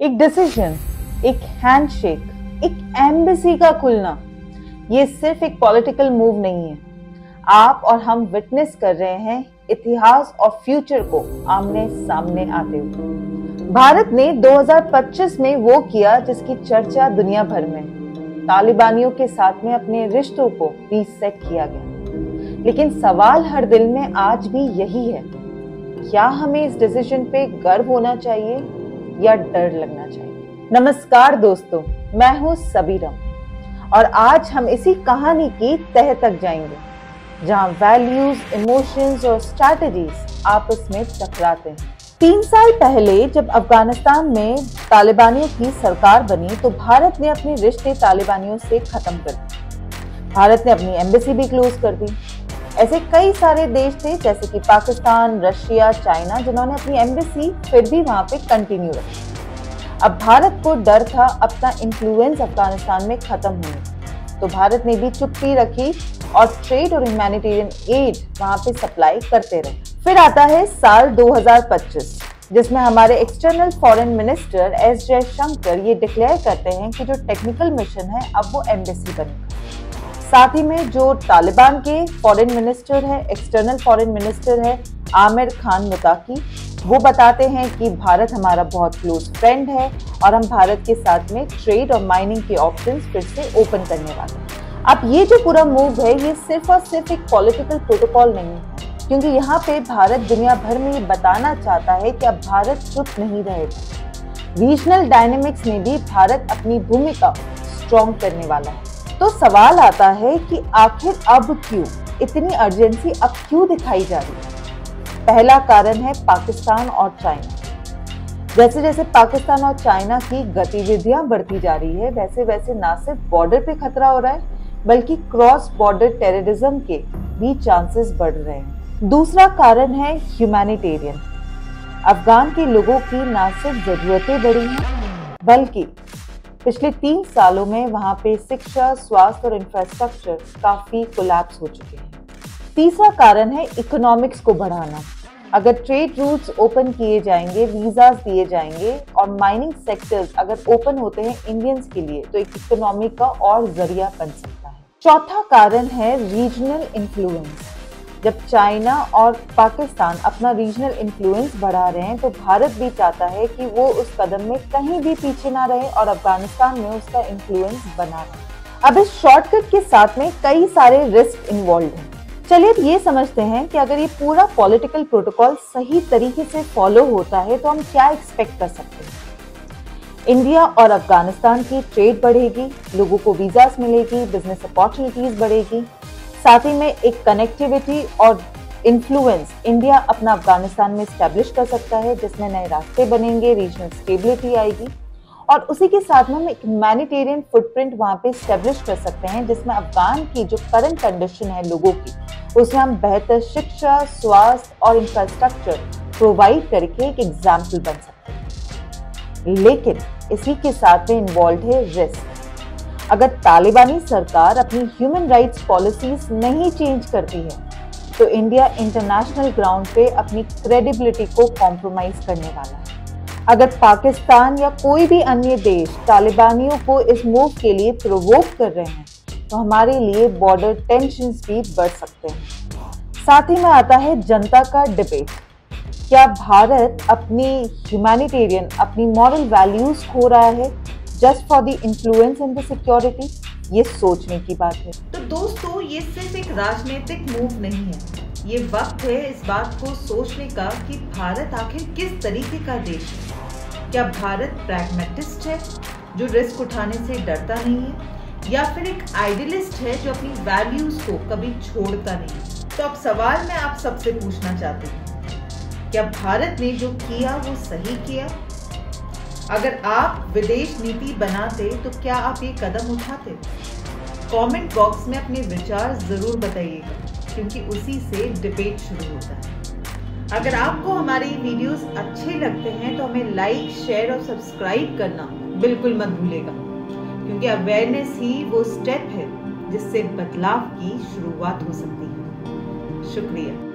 एक डिसीजन, एक हैंडशेक, एक एम्बेसी का खुलना, ये सिर्फ एक पॉलिटिकल मूव नहीं है। आप और हम विटनेस कर रहे हैं इतिहास और फ्यूचर को आमने सामने आते हुए। भारत ने 2025 में वो किया जिसकी चर्चा दुनिया भर में, तालिबानियों के साथ में अपने रिश्तों को रीसेट किया गया। लेकिन सवाल हर दिल में आज भी यही है, क्या हमें इस डिसीजन पे गर्व होना चाहिए या डर लगना चाहिए? नमस्कार दोस्तों, मैं हूँ सबीरम और आज हम इसी कहानी की तह तक जाएंगे, जहाँ वैल्यूज, इमोशंस और स्ट्रैटेजीज आपस में टकराते हैं। 3 साल पहले जब अफगानिस्तान में तालिबानियों की सरकार बनी तो भारत ने अपने रिश्ते तालिबानियों से खत्म कर दिए। भारत ने अपनी एम्बेसी भी क्लोज कर दी। ऐसे कई सारे देश थे जैसे कि पाकिस्तान, रशिया, चाइना, जिन्होंने अपनी एम्बेसी फिर भी वहां पे कंटिन्यू रखी। अब भारत को डर था अपना इन्फ्लुएंस अफगानिस्तान में खत्म होने, तो भारत ने भी चुप्पी रखी और ट्रेड और ह्यूमैनिटेरियन एड वहां पे सप्लाई करते रहे। फिर आता है साल 2025, जिसमें हमारे external foreign minister S Jaishankar ये डिक्लेयर करते हैं कि जो टेक्निकल मिशन है अब वो एम्बेसी बनेगा। साथ ही में जो तालिबान के फॉरेन मिनिस्टर है, एक्सटर्नल फॉरेन मिनिस्टर है आमिर खान मुताकी, वो बताते हैं कि भारत हमारा बहुत क्लोज फ्रेंड है और हम भारत के साथ में ट्रेड और माइनिंग के ऑप्शंस फिर से ओपन करने वाले हैं। अब ये जो पूरा मूव है ये सिर्फ और सिर्फ एक पॉलिटिकल प्रोटोकॉल नहीं है, क्योंकि यहाँ पे भारत दुनिया भर में ये बताना चाहता है कि अब भारत चुप नहीं रहेगा। रीजनल डायनेमिक्स में भी भारत अपनी भूमिका स्ट्रॉन्ग करने वाला है। तो सवाल आता है कि आखिर अब क्यों इतनी अर्जेंसी अब क्यों दिखाई जा रही है? पहला कारण है पाकिस्तान और चाइना। जैसे जैसे पाकिस्तान और चाइना की गतिविधियां बढ़ती जा रही है, वैसे वैसे ना सिर्फ बॉर्डर पे खतरा हो रहा है, बल्कि क्रॉस बॉर्डर टेररिज्म के भी चांसेस बढ़ रहे हैं। दूसरा कारण है ह्यूमैनिटेरियन। अफगान के लोगों की ना सिर्फ जरूरतें बढ़ी हैं, बल्कि पिछले 3 सालों में वहां पे शिक्षा, स्वास्थ्य और इंफ्रास्ट्रक्चर काफी कोलैप्स हो चुके हैं। तीसरा कारण है इकोनॉमिक्स को बढ़ाना। अगर ट्रेड रूट्स ओपन किए जाएंगे, वीजास दिए जाएंगे और माइनिंग सेक्टर्स अगर ओपन होते हैं इंडियंस के लिए, तो एक इकोनॉमी का और जरिया बन सकता है। चौथा कारण है रीजनल इन्फ्लुएंस। जब चाइना और पाकिस्तान अपना रीजनल इन्फ्लुएंस बढ़ा रहे हैं, तो भारत भी चाहता है कि वो उस कदम में कहीं भी पीछे ना रहे और अफगानिस्तान में उसका इन्फ्लुएंस बना रहे। अब इस शॉर्टकट के साथ में कई सारे रिस्क इन्वॉल्व हैं। चलिए अब ये समझते हैं कि अगर ये पूरा पॉलिटिकल प्रोटोकॉल सही तरीके से फॉलो होता है तो हम क्या एक्सपेक्ट कर सकते हैं। इंडिया और अफगानिस्तान की ट्रेड बढ़ेगी, लोगों को वीजास मिलेगी, बिजनेस अपॉर्चुनिटीज बढ़ेगी, साथ ही में एक कनेक्टिविटी और इन्फ्लुएंस इंडिया अपना अफगानिस्तान में स्टैब्लिश कर सकता है, जिसमें नए रास्ते बनेंगे, रीजनल स्टेबिलिटी आएगी और उसी के साथ में हम एक ह्यूमैनिटेरियन फुटप्रिंट वहां पे स्टैब्लिश कर सकते हैं, जिसमें अफगान की जो करंट कंडीशन है लोगों की, उसमें हम बेहतर शिक्षा, स्वास्थ्य और इंफ्रास्ट्रक्चर प्रोवाइड करके एक एग्जाम्पल बन सकते हैं। लेकिन इसी के साथ में इन्वॉल्व है रिस्क। अगर तालिबानी सरकार अपनी ह्यूमन राइट्स पॉलिसीज नहीं चेंज करती है, तो इंडिया इंटरनेशनल ग्राउंड पे अपनी क्रेडिबिलिटी को कॉम्प्रोमाइज करने वाला है। अगर पाकिस्तान या कोई भी अन्य देश तालिबानियों को इस मूव के लिए प्रोवोक कर रहे हैं, तो हमारे लिए बॉर्डर टेंशंस भी बढ़ सकते हैं। साथ ही में आता है जनता का डिबेट। क्या भारत अपनी ह्यूमैनिटेरियन, अपनी मॉरल वैल्यूज खो रहा है just for the influence in the security? ये सोचने की बात है। तो दोस्तों, ये सिर्फ एक राजनीतिक मूव नहीं है, ये वक्त है इस बात को सोचने का कि भारत आखिर किस तरीके का देश है। क्या भारत प्रैग्मेटिस्ट है जो रिस्क उठाने से डरता नहीं है, या फिर एक आइडियलिस्ट है जो अपनी वैल्यूज को कभी छोड़ता नहीं? तो अब सवाल मैं आप सबसे पूछना चाहती हूँ, क्या भारत ने जो किया वो सही किया? अगर आप विदेश नीति बनाते तो क्या आप ये कदम उठाते? कमेंट बॉक्स में अपने विचार जरूर बताइएगा, क्योंकि उसी से डिबेट शुरू होता है। अगर आपको हमारे वीडियोस अच्छे लगते हैं तो हमें लाइक, शेयर और सब्सक्राइब करना बिल्कुल मत भूलिएगा, क्योंकि अवेयरनेस ही वो स्टेप है जिससे बदलाव की शुरुआत हो सकती है। शुक्रिया।